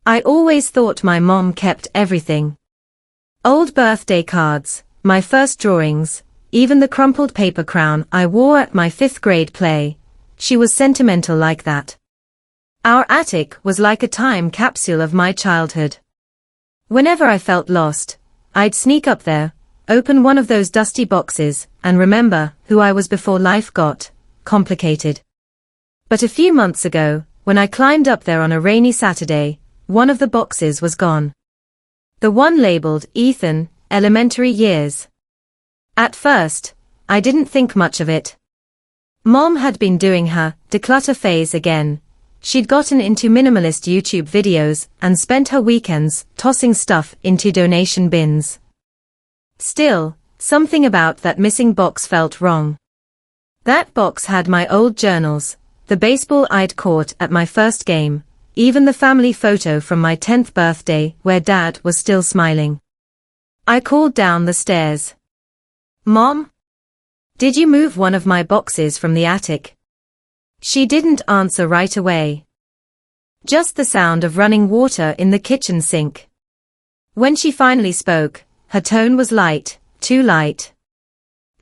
I always thought my mom kept everything. Old birthday cards, my first drawings, even the crumpled paper crown I wore at my 5th grade play. She was sentimental like that. Our attic was like a time capsule of my childhood. Whenever I felt lost, I'd sneak up there, open one of those dusty boxes, and remember who I was before life got complicated. But a few months ago, when I climbed up there on a rainy Saturday, one of the boxes was gone. The one labeled Ethan, elementary years. At first, I didn't think much of it. Mom had been doing her declutter phase again. She'd gotten into minimalist YouTube videos and spent her weekends tossing stuff into donation bins. Still, something about that missing box felt wrong. That box had my old journals, the baseball I'd caught at my first game, even the family photo from my 10th birthday where Dad was still smiling. I called down the stairs. "Mom? Did you move one of my boxes from the attic?" She didn't answer right away. Just the sound of running water in the kitchen sink. When she finally spoke, her tone was light, too light.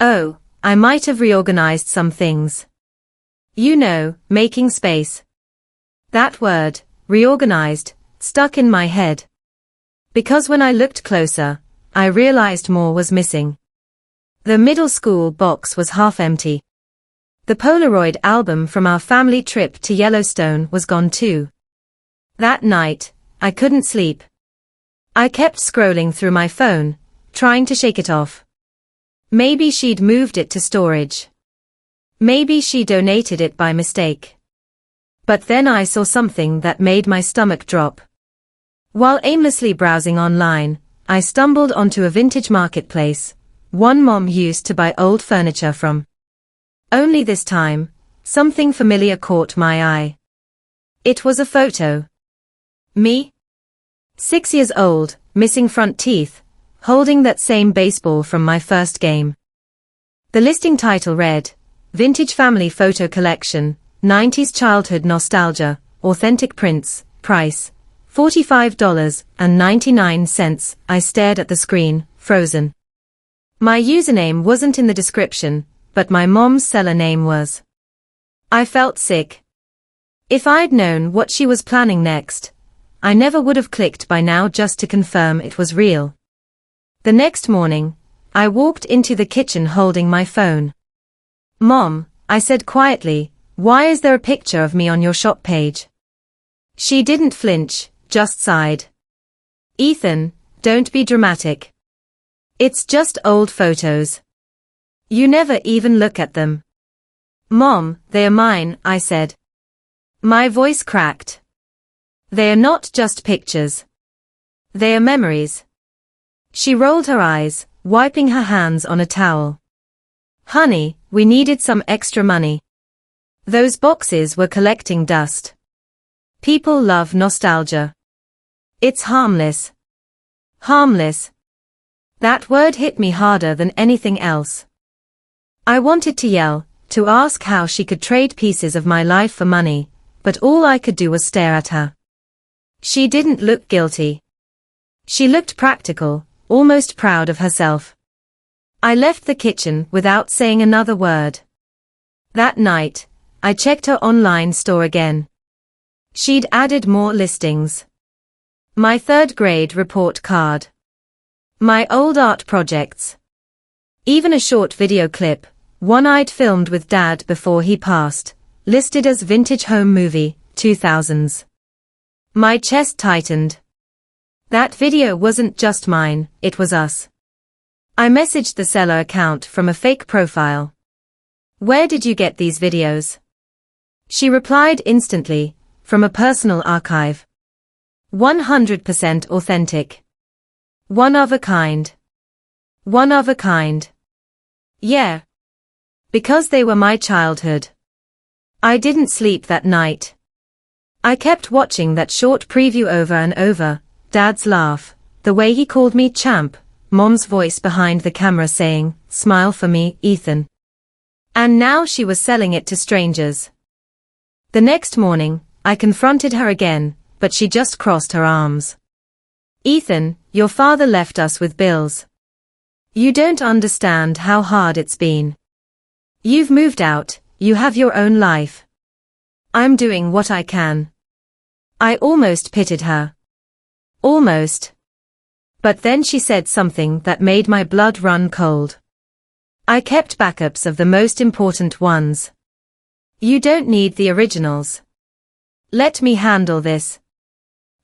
"Oh, I might have reorganized some things. You know, making space." That word, reorganized, stuck in my head. Because when I looked closer, I realized more was missing. The middle school box was half empty. The Polaroid album from our family trip to Yellowstone was gone too. That night, I couldn't sleep. I kept scrolling through my phone, trying to shake it off. Maybe she'd moved it to storage. Maybe she donated it by mistake. But then I saw something that made my stomach drop. While aimlessly browsing online, I stumbled onto a vintage marketplace, one Mom used to buy old furniture from. Only this time, something familiar caught my eye. It was a photo. Me? 6 years old, missing front teeth, holding that same baseball from my first game. The listing title read, "Vintage Family Photo Collection, 90s Childhood Nostalgia, Authentic Prints, Price, $45.99. I stared at the screen, frozen. My username wasn't in the description, but my mom's seller name was. I felt sick. If I'd known what she was planning next, I never would have clicked by now just to confirm it was real. The next morning, I walked into the kitchen holding my phone. "Mom," I said quietly, "why is there a picture of me on your shop page?" She didn't flinch, just sighed. "Ethan, don't be dramatic. It's just old photos. You never even look at them." "Mom, they are mine," I said. My voice cracked. "They are not just pictures. They are memories." She rolled her eyes, wiping her hands on a towel. "Honey, we needed some extra money. Those boxes were collecting dust. People love nostalgia. It's harmless." Harmless. That word hit me harder than anything else. I wanted to yell, to ask how she could trade pieces of my life for money, but all I could do was stare at her. She didn't look guilty. She looked practical, almost proud of herself. I left the kitchen without saying another word. That night, I checked her online store again. She'd added more listings. My 3rd grade report card. My old art projects. Even a short video clip, one I'd filmed with Dad before he passed, listed as Vintage Home Movie, 2000s. My chest tightened. That video wasn't just mine, it was us. I messaged the seller account from a fake profile. "Where did you get these videos?" She replied instantly, "From a personal archive. 100% authentic. One of a kind. One of a kind." Yeah. Because they were my childhood. I didn't sleep that night. I kept watching that short preview over and over, Dad's laugh, the way he called me champ, Mom's voice behind the camera saying, "Smile for me, Ethan." And now she was selling it to strangers. The next morning, I confronted her again, but she just crossed her arms. Ethan, your father left us with bills. You don't understand how hard it's been. You've moved out, you have your own life. I'm doing what I can. I almost pitied her. Almost. But then she said something that made my blood run cold. I kept backups of the most important ones. You don't need the originals. Let me handle this.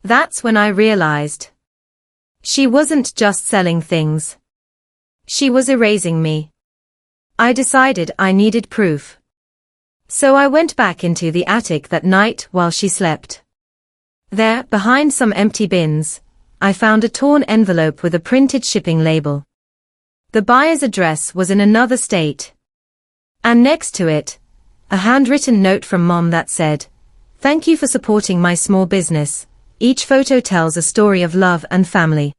That's when I realized. She wasn't just selling things. She was erasing me. I decided I needed proof. So I went back into the attic that night while she slept. There, behind some empty bins, I found a torn envelope with a printed shipping label. The buyer's address was in another state. And next to it, a handwritten note from Mom that said, "Thank you for supporting my small business. Each photo tells a story of love and family."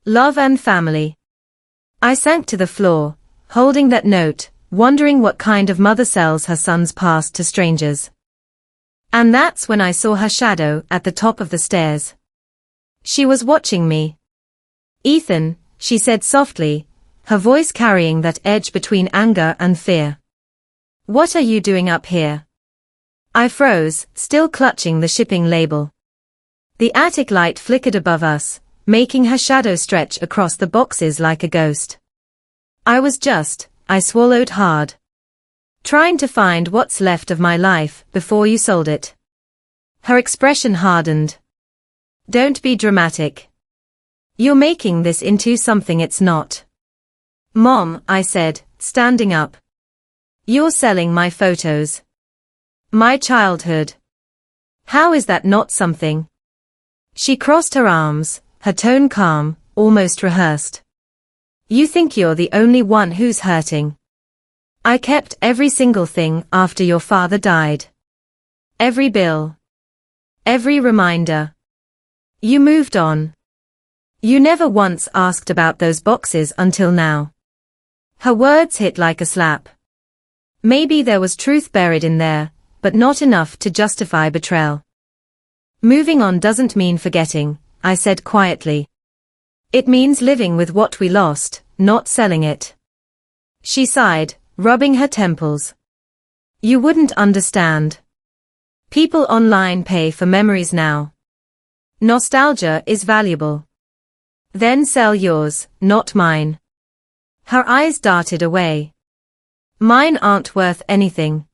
Love and family. I sank to the floor, holding that note, wondering what kind of mother sells her son's past to strangers. And that's when I saw her shadow at the top of the stairs. She was watching me. "Ethan," she said softly, her voice carrying that edge between anger and fear. "What are you doing up here?" I froze, still clutching the shipping label. The attic light flickered above us, making her shadow stretch across the boxes like a ghost. I swallowed hard. "Trying to find what's left of my life before you sold it." Her expression hardened. "Don't be dramatic. You're making this into something it's not." "Mom," I said, standing up. "You're selling my photos. My childhood. How is that not something?" She crossed her arms, her tone calm, almost rehearsed. "You think you're the only one who's hurting. I kept every single thing after your father died. Every bill. Every reminder. You moved on. You never once asked about those boxes until now." Her words hit like a slap. Maybe there was truth buried in there, but not enough to justify betrayal. "Moving on doesn't mean forgetting," I said quietly. "It means living with what we lost, not selling it." She sighed, rubbing her temples. "You wouldn't understand. People online pay for memories now. Nostalgia is valuable. Then sell yours, not mine." Her eyes darted away. "Mine aren't worth anything."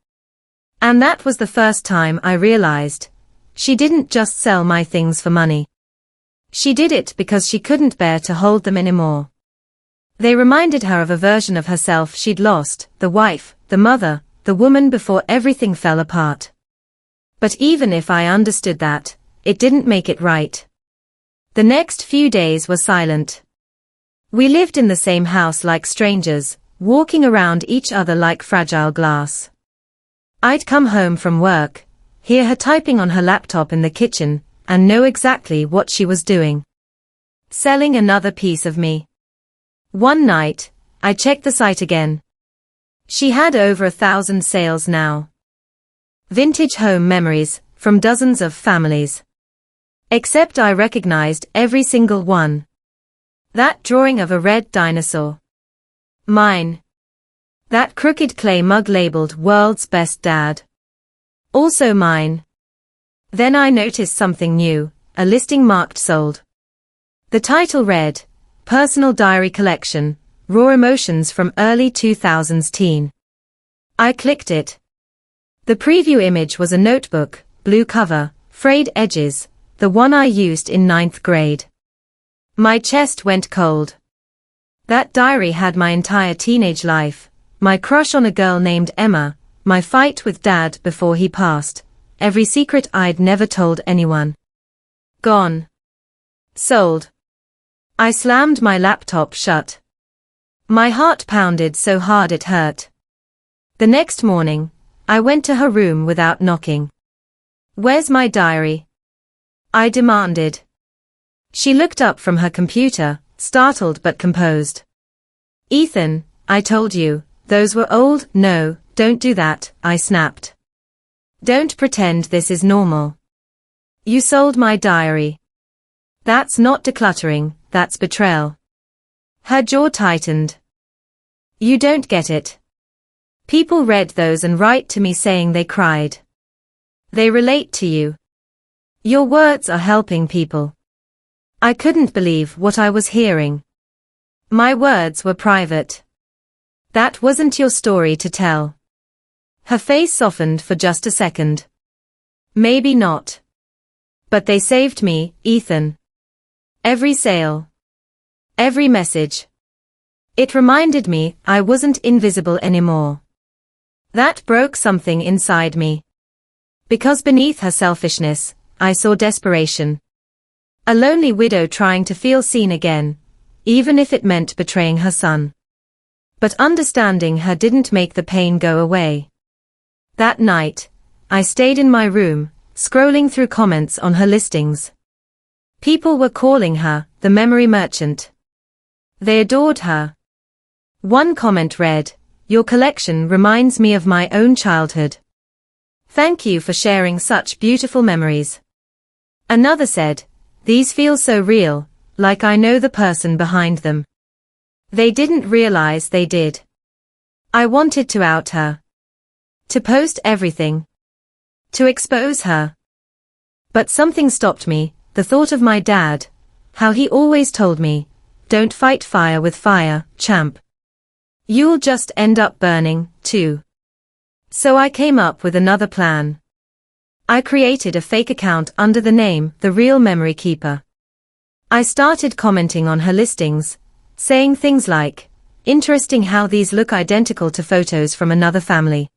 And that was the first time I realized, she didn't just sell my things for money. She did it because she couldn't bear to hold them anymore. They reminded her of a version of herself she'd lost, the wife, the mother, the woman before everything fell apart. But even if I understood that, it didn't make it right. The next few days were silent. We lived in the same house like strangers, walking around each other like fragile glass. I'd come home from work, hear her typing on her laptop in the kitchen, and know exactly what she was doing. Selling another piece of me. One night, I checked the site again. She had over 1,000 sales now. Vintage home memories, from dozens of families. Except I recognized every single one. That drawing of a red dinosaur. Mine. That crooked clay mug labeled "World's Best Dad." Also mine. Then I noticed something new, a listing marked sold. The title read, "Personal Diary Collection, Raw Emotions from Early 2000s Teen." I clicked it. The preview image was a notebook, blue cover, frayed edges, the one I used in 9th grade. My chest went cold. That diary had my entire teenage life, my crush on a girl named Emma, my fight with Dad before he passed, every secret I'd never told anyone. Gone. Sold. I slammed my laptop shut. My heart pounded so hard it hurt. The next morning, I went to her room without knocking. "Where's my diary?" I demanded. She looked up from her computer, startled but composed. "Ethan, I told you, those were old." "No, don't do that," I snapped. "Don't pretend this is normal. You sold my diary. That's not decluttering, that's betrayal. Her jaw tightened. You don't get it. People read those and write to me saying they cried. They relate to you. Your words are helping people. I couldn't believe what I was hearing. My words were private. That wasn't your story to tell. Her face softened for just a second. Maybe not. But they saved me, Ethan. Every sale. Every message. It reminded me I wasn't invisible anymore. That broke something inside me. Because beneath her selfishness, I saw desperation. A lonely widow trying to feel seen again, even if it meant betraying her son. But understanding her didn't make the pain go away. That night, I stayed in my room, scrolling through comments on her listings. People were calling her the memory merchant. They adored her. One comment read, "Your collection reminds me of my own childhood. Thank you for sharing such beautiful memories." Another said, "These feel so real, like I know the person behind them." They didn't realize they did. I wanted to out her. To post everything. To expose her. But something stopped me, the thought of my dad, how he always told me, "Don't fight fire with fire, champ. You'll just end up burning, too." So I came up with another plan. I created a fake account under the name The Real Memory Keeper. I started commenting on her listings, saying things like, "Interesting how these look identical to photos from another family.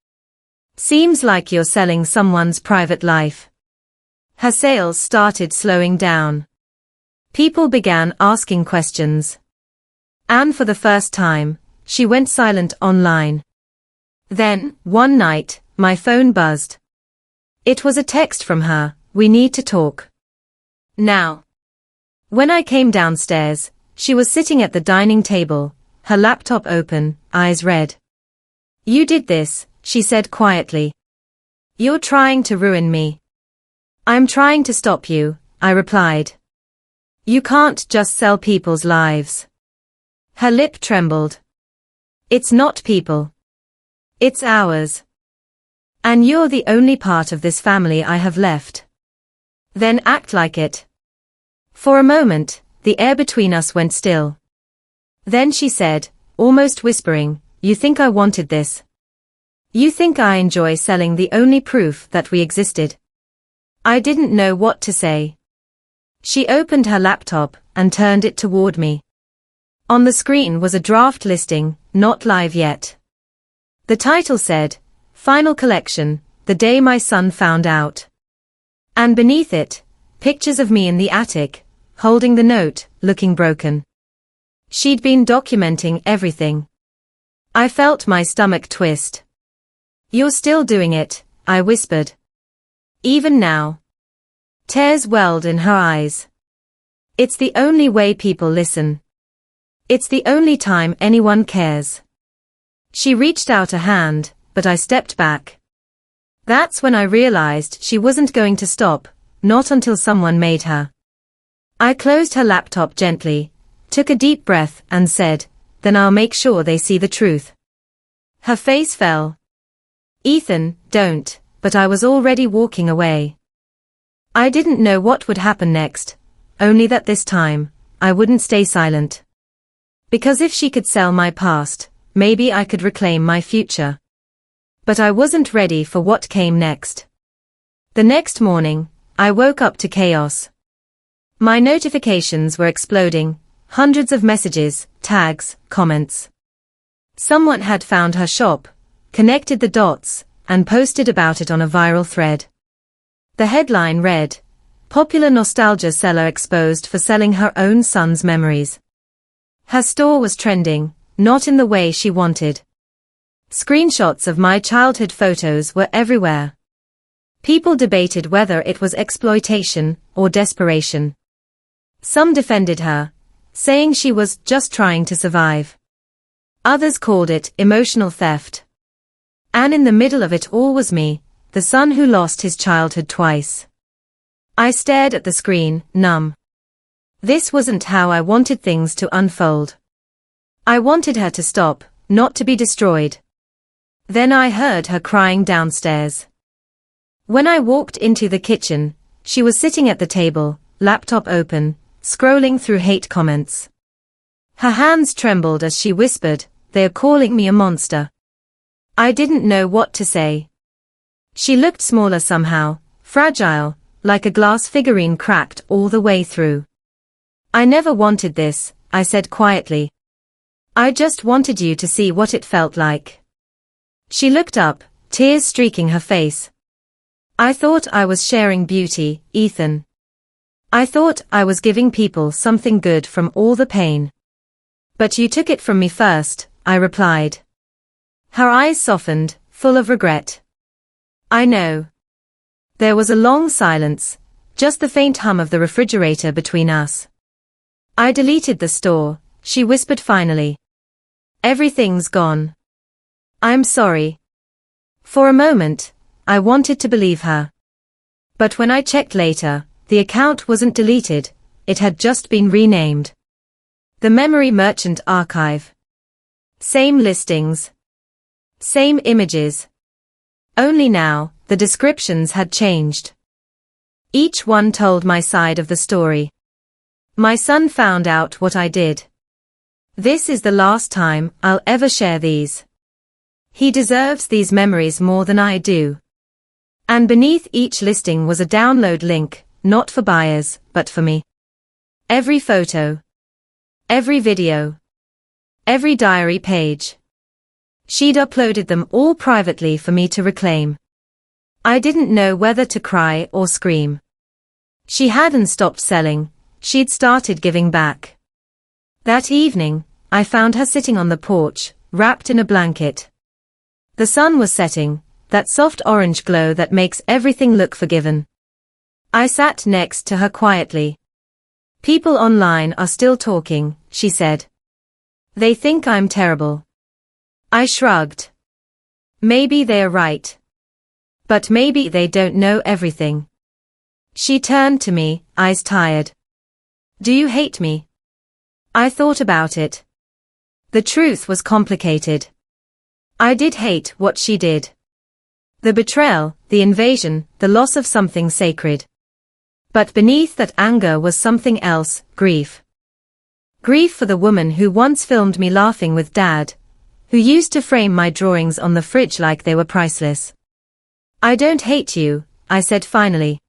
Seems like you're selling someone's private life." Her sales started slowing down. People began asking questions. And for the first time, she went silent online. Then, one night, my phone buzzed. It was a text from her, "We need to talk. Now." When I came downstairs, she was sitting at the dining table, her laptop open, eyes red. "You did this," she said quietly. "You're trying to ruin me." "I'm trying to stop you," I replied. "You can't just sell people's lives." Her lip trembled. "It's not people. It's ours. And you're the only part of this family I have left. Then act like it." For a moment, the air between us went still. Then she said, almost whispering, "You think I wanted this? You think I enjoy selling the only proof that we existed?" I didn't know what to say. She opened her laptop and turned it toward me. On the screen was a draft listing, not live yet. The title said, "Final Collection, the day my son found out." And beneath it, pictures of me in the attic, holding the note, looking broken. She'd been documenting everything. I felt my stomach twist. "You're still doing it," I whispered. "Even now." Tears welled in her eyes. "It's the only way people listen. It's the only time anyone cares." She reached out a hand, but I stepped back. That's when I realized she wasn't going to stop, not until someone made her. I closed her laptop gently, took a deep breath and said, "Then I'll make sure they see the truth." Her face fell. "Ethan, don't," but I was already walking away. I didn't know what would happen next, only that this time, I wouldn't stay silent. Because if she could sell my past, maybe I could reclaim my future. But I wasn't ready for what came next. The next morning, I woke up to chaos. My notifications were exploding, hundreds of messages, tags, comments. Someone had found her shop, connected the dots, and posted about it on a viral thread. The headline read, "Popular nostalgia seller exposed for selling her own son's memories." Her store was trending, not in the way she wanted. Screenshots of my childhood photos were everywhere. People debated whether it was exploitation or desperation. Some defended her, saying she was just trying to survive. Others called it emotional theft. And in the middle of it all was me, the son who lost his childhood twice. I stared at the screen, numb. This wasn't how I wanted things to unfold. I wanted her to stop, not to be destroyed. Then I heard her crying downstairs. When I walked into the kitchen, she was sitting at the table, laptop open, scrolling through hate comments. Her hands trembled as she whispered, "They're calling me a monster." I didn't know what to say. She looked smaller somehow, fragile, like a glass figurine cracked all the way through. "I never wanted this," I said quietly. "I just wanted you to see what it felt like." She looked up, tears streaking her face. "I thought I was sharing beauty, Ethan. I thought I was giving people something good from all the pain. But you took it from me first," I replied. Her eyes softened, full of regret. "I know." There was a long silence, just the faint hum of the refrigerator between us. "I deleted the store," she whispered finally. "Everything's gone. I'm sorry." For a moment, I wanted to believe her. But when I checked later, the account wasn't deleted, it had just been renamed. The Memory Merchant Archive. Same listings. Same images. Only now, the descriptions had changed. Each one told my side of the story. My son found out what I did. This is the last time I'll ever share these. He deserves these memories more than I do. And beneath each listing was a download link, not for buyers, but for me. Every photo. Every video. Every diary page. She'd uploaded them all privately for me to reclaim. I didn't know whether to cry or scream. She hadn't stopped selling, she'd started giving back. That evening, I found her sitting on the porch, wrapped in a blanket. The sun was setting, that soft orange glow that makes everything look forgiven. I sat next to her quietly. "People online are still talking," she said. "They think I'm terrible." I shrugged. "Maybe they're right. But maybe they don't know everything." She turned to me, eyes tired. "Do you hate me?" I thought about it. The truth was complicated. I did hate what she did. The betrayal, the invasion, the loss of something sacred. But beneath that anger was something else, grief. Grief for the woman who once filmed me laughing with Dad, who used to frame my drawings on the fridge like they were priceless. "I don't hate you," I said finally.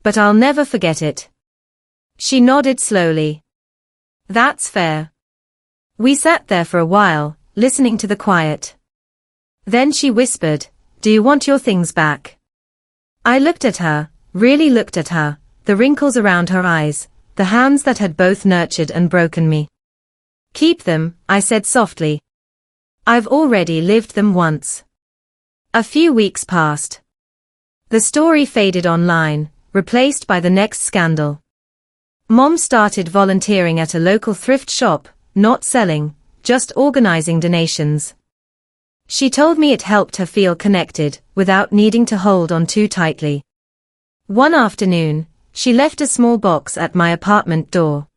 "But I'll never forget it." She nodded slowly. "That's fair." We sat there for a while, listening to the quiet. Then she whispered, "Do you want your things back?" I looked at her, really looked at her, the wrinkles around her eyes, the hands that had both nurtured and broken me. "Keep them," I said softly. "I've already lived them once." A few weeks passed. The story faded online, replaced by the next scandal. Mom started volunteering at a local thrift shop, not selling, just organizing donations. She told me it helped her feel connected, without needing to hold on too tightly. One afternoon, she left a small box at my apartment door.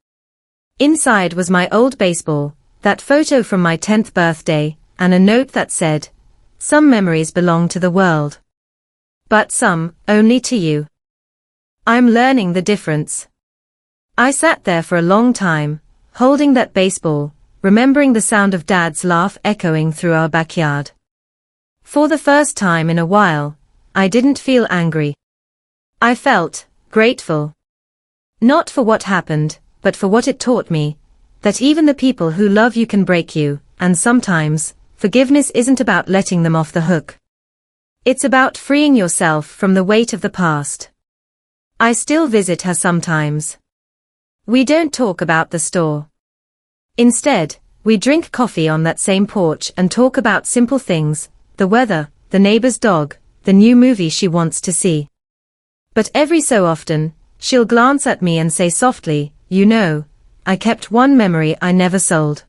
Inside was my old baseball, that photo from my 10th birthday, and a note that said, "Some memories belong to the world. But some, only to you." I'm learning the difference. I sat there for a long time, holding that baseball, remembering the sound of Dad's laugh echoing through our backyard. For the first time in a while, I didn't feel angry. I felt grateful. Not for what happened, but for what it taught me, that even the people who love you can break you, and sometimes, forgiveness isn't about letting them off the hook. It's about freeing yourself from the weight of the past. I still visit her sometimes. We don't talk about the store. Instead, we drink coffee on that same porch and talk about simple things, the weather, the neighbor's dog, the new movie she wants to see. But every so often, she'll glance at me and say softly, "You know, I kept one memory I never sold."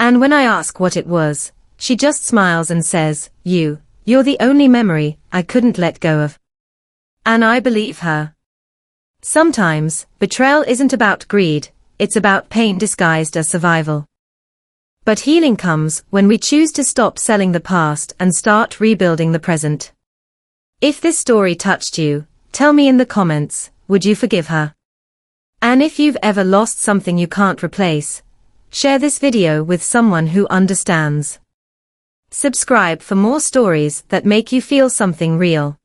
And when I ask what it was, she just smiles and says, You're the only memory I couldn't let go of." And I believe her. Sometimes, betrayal isn't about greed, it's about pain disguised as survival. But healing comes when we choose to stop selling the past and start rebuilding the present. If this story touched you, tell me in the comments, would you forgive her? And if you've ever lost something you can't replace, share this video with someone who understands. Subscribe for more stories that make you feel something real.